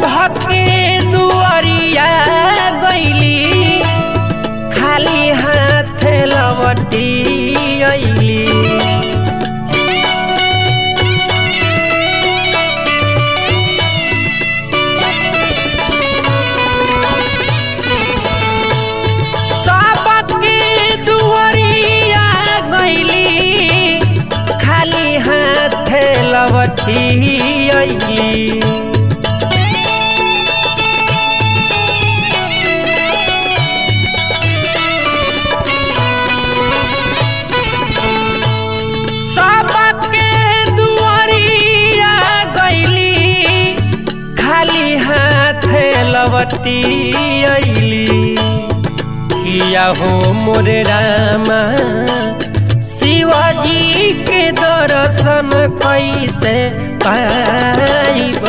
भके दुआरिया गईली खाली हाथ लवटी अइली। सबके दुआरिया गईली खाली हाथ लवटी अइली। लवटी अइली किया हो मोरे रामा शिवाजी के दर्शन कैसे पाइब।